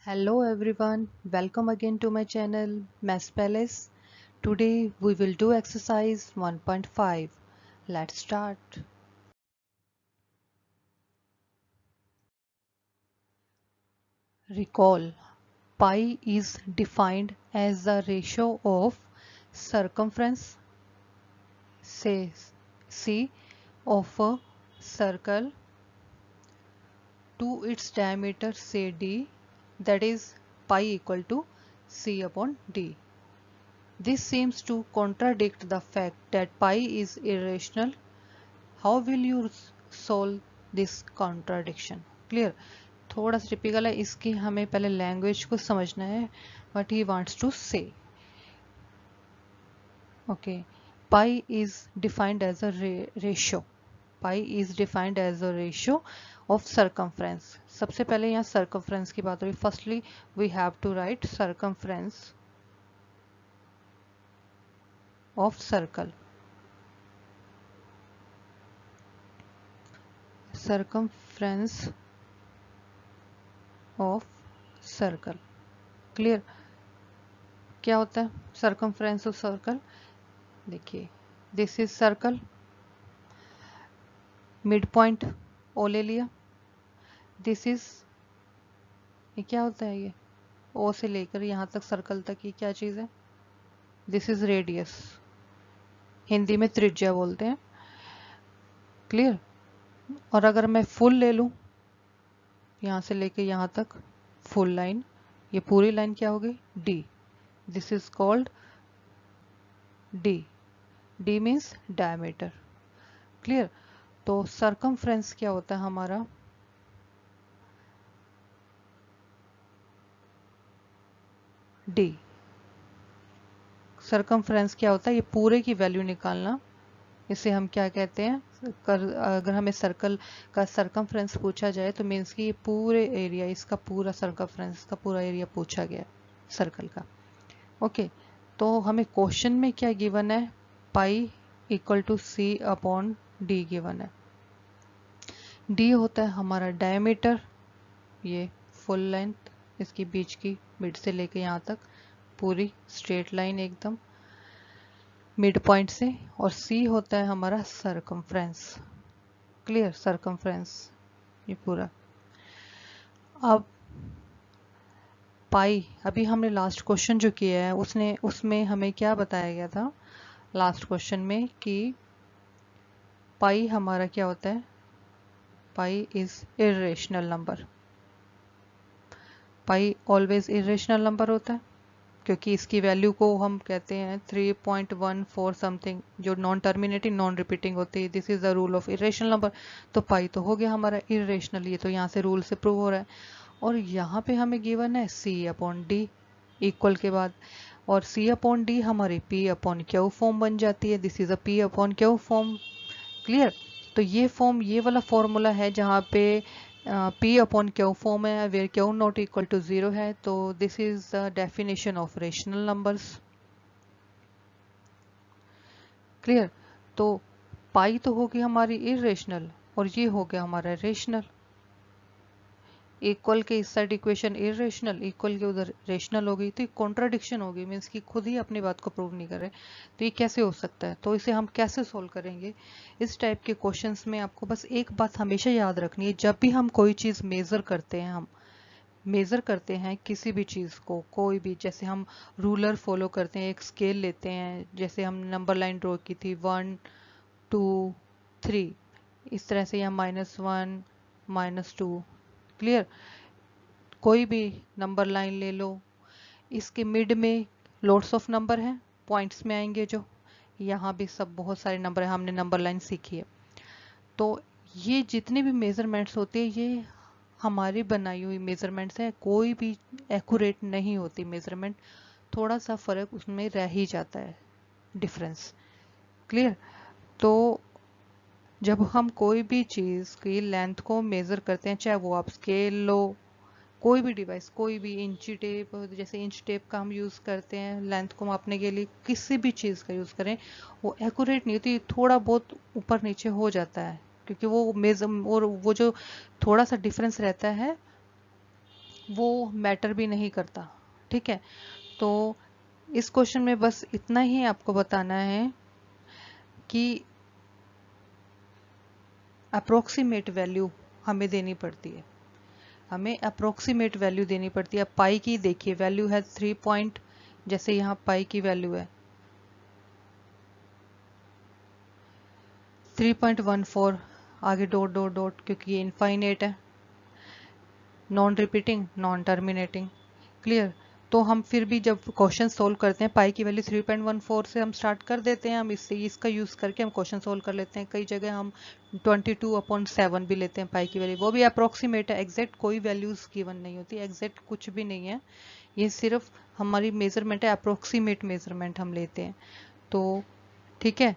Hello everyone, welcome again to my channel Maths Palace. Today we will do exercise 1.5. Let's start. Recall, pi is defined as the ratio of circumference, say C, of a circle to its diameter, say D, that is pi equal to C upon D. This seems to contradict the fact that pi is irrational. How will you solve this contradiction? Clear? थोड़ा सा typical है, इसकी हमें पहले language को समझना है. What he wants to say. Okay, pi is defined as a ratio. Pi is defined as a ratio of circumference. सबसे पहले यहाँ circumference की बात हो रही. Firstly, we have to write circumference of circle. Circumference of circle. Clear? क्या होता है circumference of circle? देखिए, this is circle, mid point O ले लिया. दिस इज, ये क्या होता है, ये ओ से लेकर यहाँ तक सर्कल तक ये क्या चीज़ है? दिस इज रेडियस, हिंदी में त्रिज्या बोलते हैं. क्लियर? और अगर मैं फुल ले लूँ, यहाँ से लेकर यहाँ तक फुल लाइन, ये पूरी लाइन क्या होगी? D. This is called D. D means diameter. Clear? तो सर्कमफ्रेंस क्या होता है हमारा? डी. सर्कमफ्रेंस क्या होता है? ये पूरे की वैल्यू निकालना. इसे हम क्या कहते हैं? अगर हमें सर्कल का सर्कमफ्रेंस पूछा जाए तो मीन्स कि ये पूरे एरिया, इसका पूरा सर्कमफ्रेंस का पूरा एरिया पूछा गया सर्कल का. ओके, तो हमें क्वेश्चन में क्या गिवन है? Pi equal to C upon D given है. डी होता है हमारा डायमीटर, ये फुल लेंथ, इसकी बीच की मिड से लेके यहाँ तक पूरी स्ट्रेट लाइन एकदम मिड पॉइंट से. और सी होता है हमारा सर्कमफ्रेंस. क्लियर? सर्कमफ्रेंस ये पूरा. अब पाई, अभी हमने लास्ट क्वेश्चन जो किया है उसमें हमें क्या बताया गया था लास्ट क्वेश्चन में कि पाई हमारा क्या होता है? Pi is irrational number. Pi always irrational number होता है क्योंकि इसकी वैल्यू को हम कहते हैं 3.14 समथिंग, जो नॉन टर्मिनेटिंग नॉन रिपीटिंग होती है. This is the rule of irrational number. तो पाई तो हो गया हमारा इरेशनल, ये तो यहाँ से रूल से प्रूव हो रहा है. और यहाँ पे हमें गिवन है सी अपॉन डी इक्वल के बाद, और सी अपॉन डी हमारी पी अपॉन क्यू फॉर्म बन जाती है. This is a P upon Q form. Clear? तो ये फॉर्म, ये वाला फॉर्मूला है जहाँ पे पी अपॉन क्यू फॉर्म है, where Q not equal to 0 है. तो this is the definition of rational numbers. Clear? तो पाई तो होगी हमारी इरेशनल और ये हो गया हमारा रेशनल. इक्वल के इस साइड इक्वेशन इरेशनल, इक्वल के उधर रेशनल हो गई, तो कॉन्ट्राडिक्शन होगी, मीन्स कि खुद ही अपनी बात को प्रूव नहीं कर रहे. तो ये कैसे हो सकता है? तो इसे हम कैसे सोल्व करेंगे? इस टाइप के क्वेश्चंस में आपको बस एक बात हमेशा याद रखनी है. जब भी हम कोई चीज़ मेज़र करते हैं, हम मेज़र करते हैं किसी भी चीज़ को, कोई भी, जैसे हम रूलर फॉलो करते हैं, एक स्केल लेते हैं, जैसे हम नंबर लाइन ड्रॉ की थी 1 2 3, इस तरह से, या -1 -2. क्लियर? कोई भी नंबर लाइन ले लो, इसके मिड में लोड्स ऑफ नंबर हैं, पॉइंट्स में आएंगे जो, यहाँ भी सब बहुत सारे नंबर हैं, हमने नंबर लाइन सीखी है. तो ये जितने भी मेजरमेंट्स होते हैं ये हमारी बनाई हुई मेजरमेंट्स हैं, कोई भी एक्यूरेट नहीं होती मेजरमेंट. थोड़ा सा फर्क उसमें रह ही जाता है, डिफरेंस. क्लियर? तो जब हम कोई भी चीज़ की लेंथ को मेज़र करते हैं, चाहे वो आप स्केल लो, कोई भी डिवाइस, कोई भी इंची टेप, जैसे इंच टेप का हम यूज़ करते हैं लेंथ को मापने के लिए, किसी भी चीज़ का यूज़ करें, वो एक्यूरेट नहीं होती, थोड़ा बहुत ऊपर नीचे हो जाता है क्योंकि वो मेजर, और वो जो थोड़ा सा डिफरेंस रहता है वो मैटर भी नहीं करता। ठीक है, तो इस क्वेश्चन में बस इतना ही आपको बताना है कि अप्रोक्सीमेट वैल्यू हमें देनी पड़ती है, हमें अप्रोक्सीमेट वैल्यू देनी पड़ती है। पाई की देखिए वैल्यू है 3 पॉइंट, जैसे यहाँ पाई की वैल्यू है 3.14, आगे डॉट डॉट डॉट, क्योंकि ये इनफाइनाइट है, non repeating non terminating. Clear, तो हम फिर भी जब क्वेश्चन सोल्व करते हैं पाई की वैल्यू 3.14 से हम स्टार्ट कर देते हैं, हम इससे इसका यूज़ करके हम क्वेश्चन सोल्व कर लेते हैं। कई जगह हम 22/7 भी लेते हैं पाई की वैल्यू, वो भी अप्रोक्सीमेट है, एग्जैक्ट कोई वैल्यूज गिवन नहीं होती, एग्जैक्ट कुछ भी नहीं है, ये सिर्फ हमारी मेजरमेंट है, अप्रोक्सीमेट मेजरमेंट हम लेते हैं। तो ठीक है,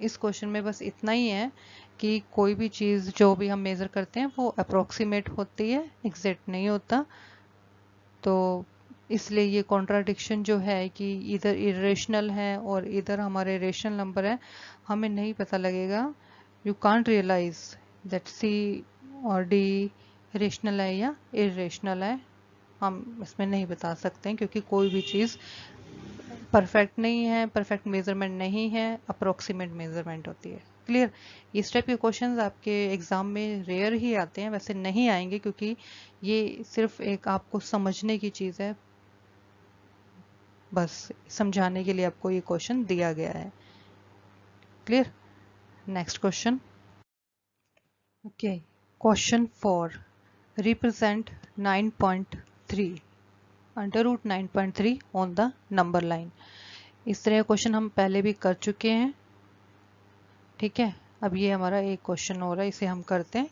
इस क्वेश्चन में बस इतना ही है कि कोई भी चीज़ जो भी हम मेज़र करते हैं वो अप्रोक्सीमेट होती है, एग्जैक्ट नहीं होता। तो इसलिए ये कॉन्ट्राडिक्शन जो है कि इधर इरेशनल है और इधर हमारे रेशनल नंबर है, हमें नहीं पता लगेगा। यू कांट रियलाइज दैट सी और डी रेशनल है या इरेशनल है, हम इसमें नहीं बता सकते हैं, क्योंकि कोई भी चीज़ परफेक्ट नहीं है, परफेक्ट मेजरमेंट नहीं है, अप्रोक्सीमेट मेजरमेंट होती है। क्लियर, इस टाइप के क्वेश्चंस आपके एग्जाम में रेयर ही आते हैं, वैसे नहीं आएंगे, क्योंकि ये सिर्फ एक आपको समझने की चीज़ है, बस समझाने के लिए आपको ये क्वेश्चन दिया गया है। Clear, next question. Okay, question 4, represent 9.3 under root 9.3 on the number line. इस तरह का क्वेश्चन हम पहले भी कर चुके हैं। ठीक है, अब ये हमारा एक क्वेश्चन हो रहा है, इसे हम करते हैं।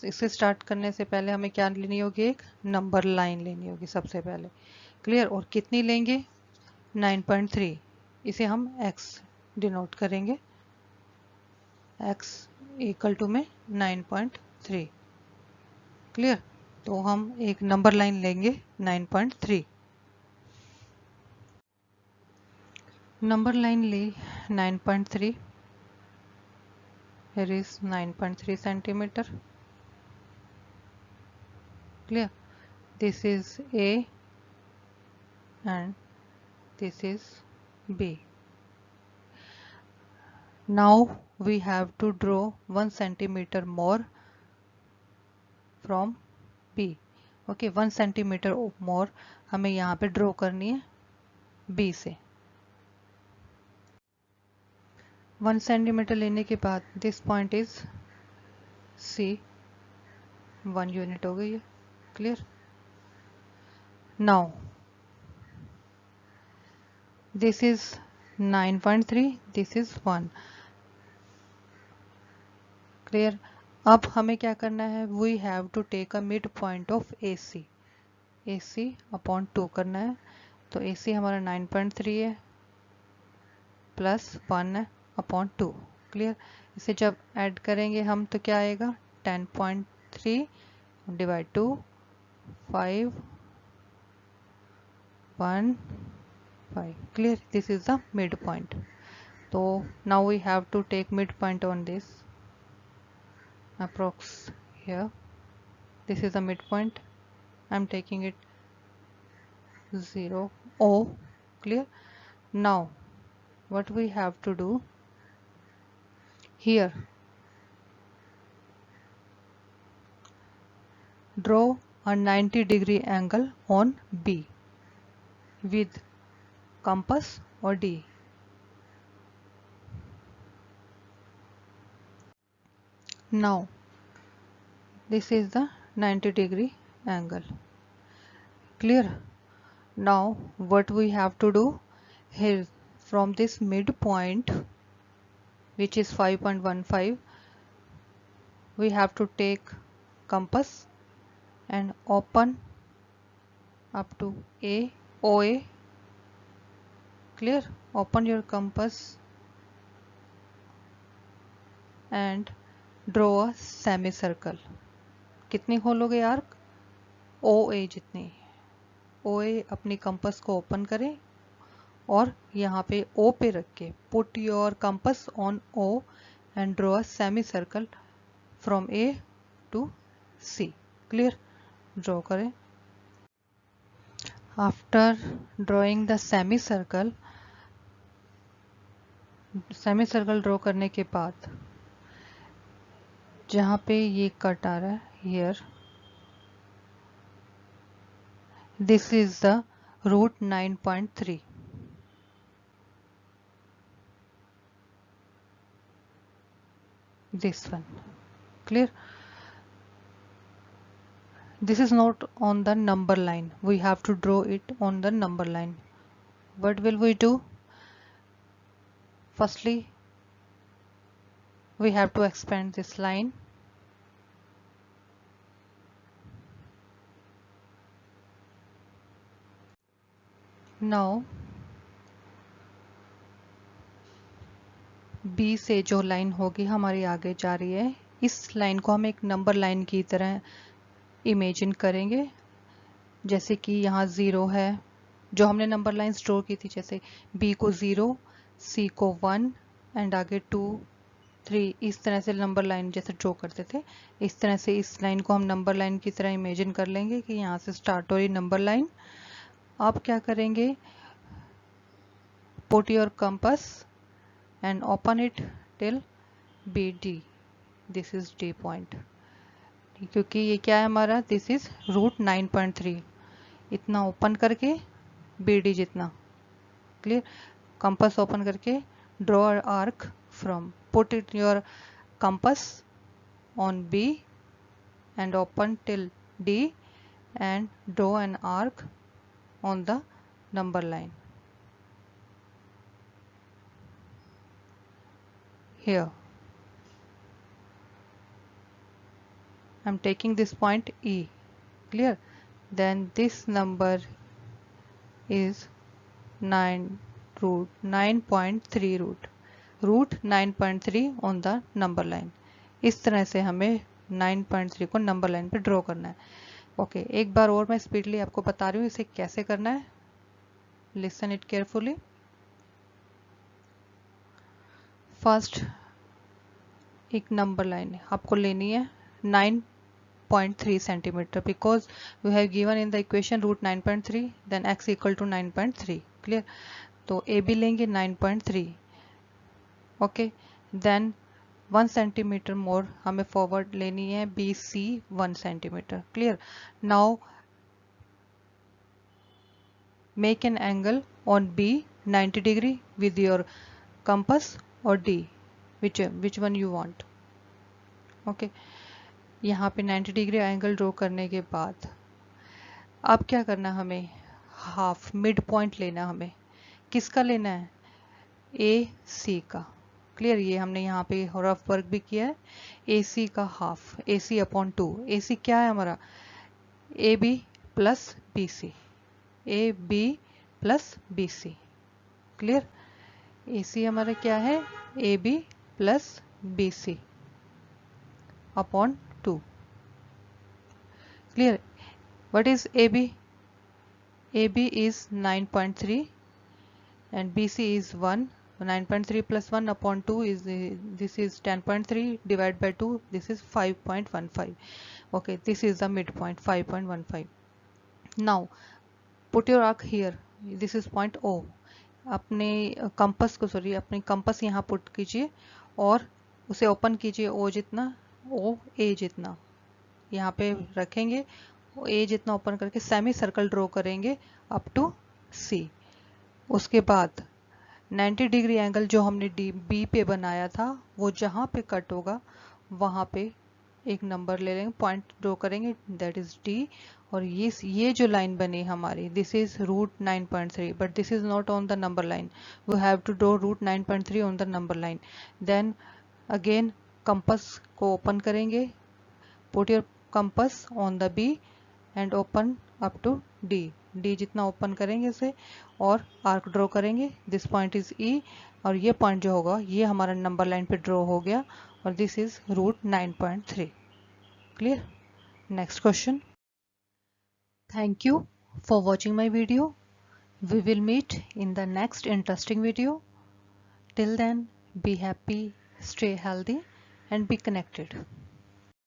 इसे स्टार्ट करने से पहले हमें क्या लेनी होगी, एक नंबर लाइन लेनी होगी सबसे पहले। क्लियर, और कितनी लेंगे, 9.3, इसे हम x डिनोट करेंगे, x इक्वल टू में 9.3। क्लियर, तो हम एक नंबर लाइन लेंगे 9.3, नंबर लाइन ली 9.3, here is 9.3 centimeter. Clear, this is A and this is B. Now we have to draw 1 centimeter more from B. Okay, 1 centimeter more हमें यहाँ पे draw करनी है B से। 1 centimeter लेने के बाद this point is C, 1 unit हो गई है। Clear, now this is 9.3, this is 1। Clear, अब हमें क्या करना है, we have to take a mid point of AC, AC upon 2 करना है। तो AC हमारा 9.3 है प्लस 1 है अपॉन 2। क्लियर, इसे जब ऐड करेंगे हम तो क्या आएगा, 10.3 divide 2 5 1 5। Clear, this is the mid point. तो now we have to take mid point on this approx here, this is the midpoint, I'm taking it 0 O. Clear, now what we have to do here, draw a 90-degree angle on B with compass or D। now this is the 90-degree angle। Clear, now what we have to do here, from this midpoint which is 5.15, we have to take compass and open up to OA। Clear, open your compass and draw a semicircle। कितनी खोलोगे arc, OA जितनी। OA अपनी compass को open करें और यहाँ पे O पे रख के put your compass on O and draw a semi circle from A to C. Clear? Draw करें. After drawing the semicircle draw करने के बाद जहाँ पे ये कट आ रहा है, here this is the root 9.3. This one. Clear? This is not on the number line. We have to draw it on the number line. What will we do? Firstly, we have to expand this line. Now, B से जो line होगी हमारी आगे जा रही है, इस line को हम एक नंबर लाइन की तरह इमेजिन करेंगे. जैसे कि यहाँ 0 है, जो हमने नंबर लाइन्स ड्रॉ की थी, जैसे B को 0, C को 1 एंड आगे 2, 3, इस तरह से नंबर लाइन जैसे ड्रॉ करते थे, इस तरह से इस लाइन को हम नंबर लाइन की तरह इमेजिन कर लेंगे कि यहाँ से स्टार्ट हो रही नंबर लाइन. अब क्या करेंगे? Put your compass and open it till BD. This is D point. क्योंकि ये क्या है हमारा, दिस इज रूट 9.3. इतना ओपन करके BD जितना. क्लियर? कंपास ओपन करके draw arc from, put it your compass on B and open till D and draw an arc on the number line. Here I'm taking this point E. Clear? Then this number is 9 root 9.3 root 9.3 on the number line. इस तरह से हमें 9.3 को number line पे draw करना है. Okay, एक बार और मैं स्पीडली आपको बता रही हूँ इसे कैसे करना है. Listen it carefully. फर्स्ट एक नंबर लाइन आपको लेनी है 9.3 centimetre, because we have given in the equation root 9.3, then x equal to 9.3. Clear? तो ए बी लेंगे 9.3. ओके, देन 1 सेंटीमीटर मोर हमें फॉरवर्ड लेनी है B C 1 centimetre. Clear? Now make an angle on B 90 degree with your compass और D, which one you want. Okay, यहाँ पे 90 degree angle draw करने के बाद अब क्या करना, हमें हाफ मिड पॉइंट लेना. हमें किसका लेना है? ए सी का. क्लियर? ये हमने यहाँ पे रफ वर्क भी किया है. ए सी का हाफ, ए सी अपॉन 2. ए सी क्या है हमारा? A B plus B C, A B plus B C. Clear? A C हमारा क्या है? A B plus B C upon 2. Clear? What is A B? A B is 9.3 and BC is 1. 9.3 plus 1 upon 2 is this is 10.3 divided by 2. This is 5.15. Okay, this is the midpoint 5.15. Now put your arc here. This is point O. अपने compass को अपने compass यहाँ put कीजिए और उसे open कीजिए O जितना, O A जितना यहाँ पे रखेंगे. A जितना ओपन करके सेमी सर्कल ड्रॉ करेंगे अप टू C. उसके बाद 90 डिग्री एंगल जो हमने B पे बनाया था, वो जहाँ पे कट होगा वहाँ पे एक नंबर ले लेंगे, पॉइंट ड्रॉ करेंगे, दैट इज D. और ये जो लाइन बनी हमारी, this is root 9.3, but this is not on the number line. We have to draw root 9.3 on the number line. Then again compass को ओपन करेंगे, put your compass on the B and open up to D. D जितना open करेंगे इसे और arc draw करेंगे. This point is E और ये point जो होगा ये हमारा नंबर लाइन पे ड्रॉ हो गया और this is root 9.3. Clear? Next question. Thank you for watching my video. We will meet in the next interesting video. Till then, be happy, stay healthy, and be connected.